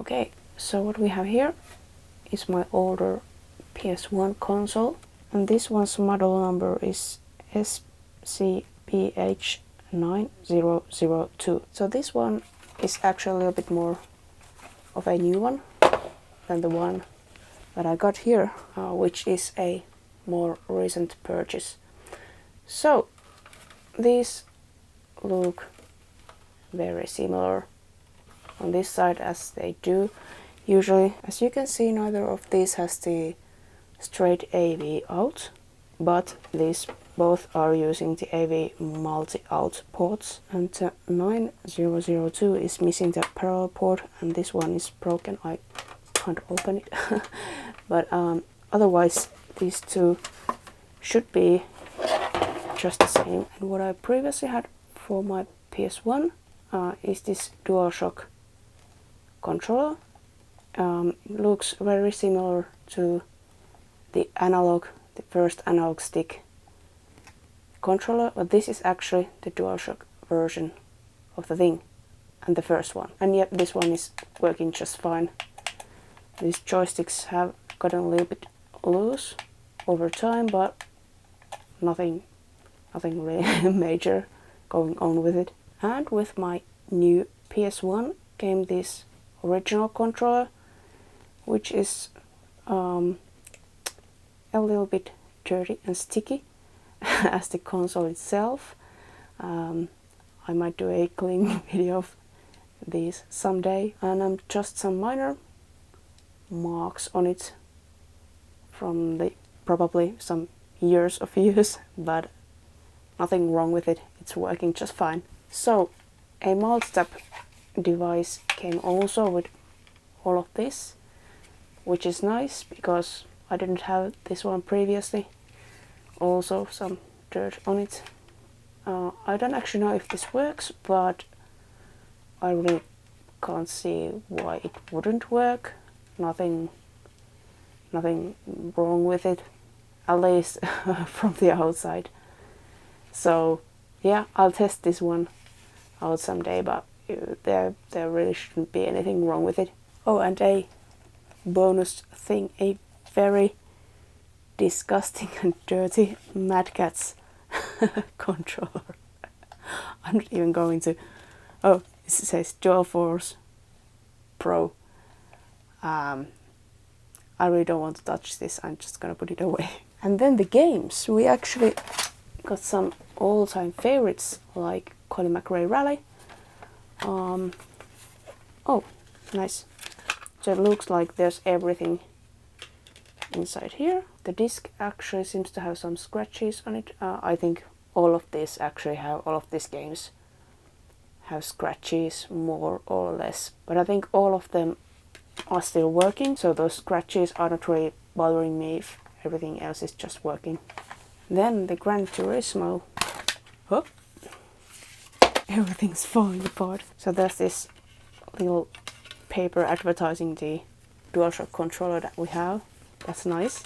Okay, so what we have here is my older PS1 console, and this one's model number is SCPH9002. So this one is actually a little bit more of a new one than the one that I got here, which is a more recent purchase. So these look very similar on this side as they do usually. As you can see, neither of these has the straight AV out, but these both are using the AV multi-out ports, and the 9002 is missing the parallel port, and this one is broken. I can't open it. But otherwise these two should be just the same. And what I previously had for my PS1 is this Dualshock Controller. It looks very similar to the first analog stick controller, but this is actually the Dualshock version of the thing and the first one. And yet this one is working just fine. These joysticks have gotten a little bit loose over time, but nothing really major going on with it. And with my new PS1 came this original controller, which is a little bit dirty and sticky as the console itself. I might do a cleaning video of these someday, and just some minor marks on it from the probably some years of use, but nothing wrong with it. It's working just fine. So a multi-tap device came also with all of this, which is nice because I didn't have this one previously. Also some dirt on it. I don't actually know if this works, but I really can't see why it wouldn't work. Nothing wrong with it, at least from the outside. So yeah, I'll test this one out someday, but there really shouldn't be anything wrong with it. Oh, and a bonus thing, a very disgusting and dirty Mad Catz controller. I'm not even going to... Oh, it says Dualforce Pro. I really don't want to touch this. I'm just gonna put it away. And then the games. We actually got some all-time favorites like Colin McRae Rally. Oh, nice. So it looks like there's everything inside here. The disc actually seems to have some scratches on it. I think all of these games have scratches more or less, but I think all of them are still working, so those scratches are not really bothering me if everything else is just working. Then the Gran Turismo. Oh, everything's falling apart. So there's this little paper advertising the Dualshock controller that we have. That's nice.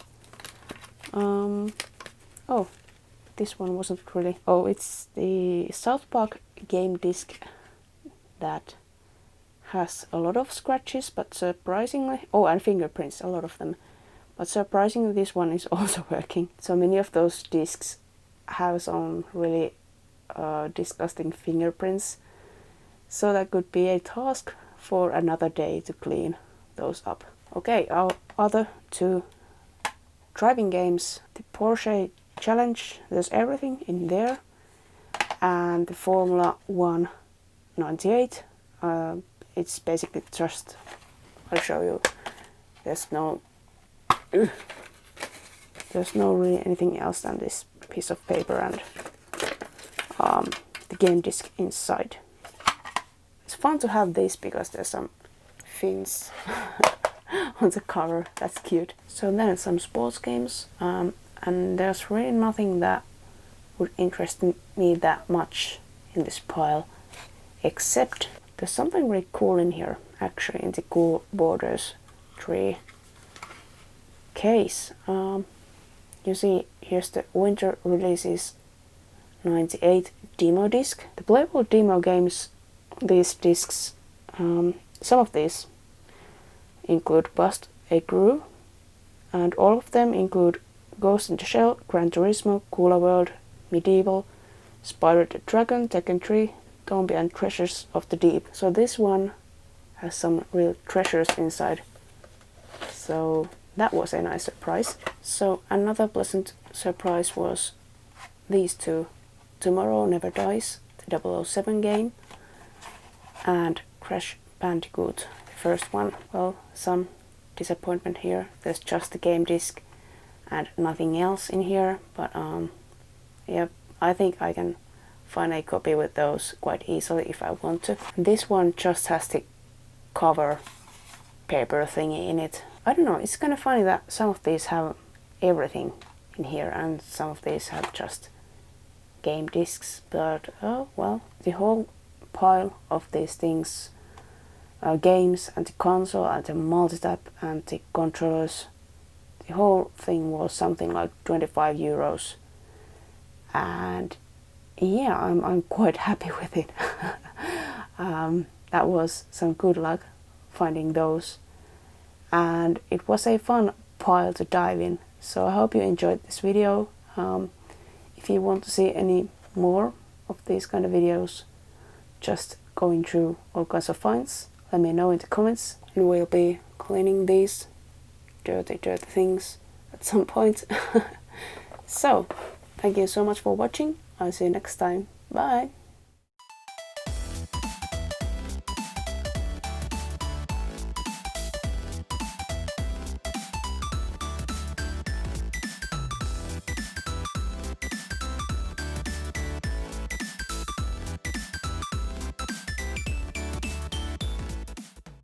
Oh, this one wasn't really... Oh, it's the South Park game disc that has a lot of scratches, but surprisingly... Oh, and fingerprints, a lot of them. But surprisingly, this one is also working. So many of those discs have some really disgusting fingerprints. So that could be a task for another day to clean those up. Okay, our other two driving games. The Porsche Challenge, there's everything in there. And the Formula 1 98. It's basically just... I'll show you. There's no really anything else than this piece of paper and the game disc inside. It's fun to have this because there's some fins on the cover. That's cute. So then some sports games, and there's really nothing that would interest me that much in this pile, except there's something really cool in here, actually, in the Cool Borders 3 case. You see, here's the Winter Releases 98 demo disc. The playable demo games, these discs, some of these include Bust a Crew, and all of them include Ghost in the Shell, Gran Turismo, Cooler World, Medieval, Spyro the Dragon, Tekken 3, Tombi and Treasures of the Deep. So this one has some real treasures inside. So that was a nice surprise. So another pleasant surprise was these two. Tomorrow Never Dies, the 007 game, and Crash Bandicoot, the first one. Well, some disappointment here. There's just the game disc and nothing else in here, but yeah, I think I can find a copy with those quite easily if I want to. This one just has the cover paper thingy in it. I don't know, it's kind of funny that some of these have everything in here and some of these have just game discs, but oh well, the whole pile of these things, games and the console and the multitap and the controllers, the whole thing was something like 25 euros, and yeah, I'm quite happy with it. That was some good luck finding those, and it was a fun pile to dive in. So I hope you enjoyed this video. If you want to see any more of these kind of videos, just going through all kinds of finds, let me know in the comments, and we'll be cleaning these dirty things at some point. So, thank you so much for watching. I'll see you next time. Bye!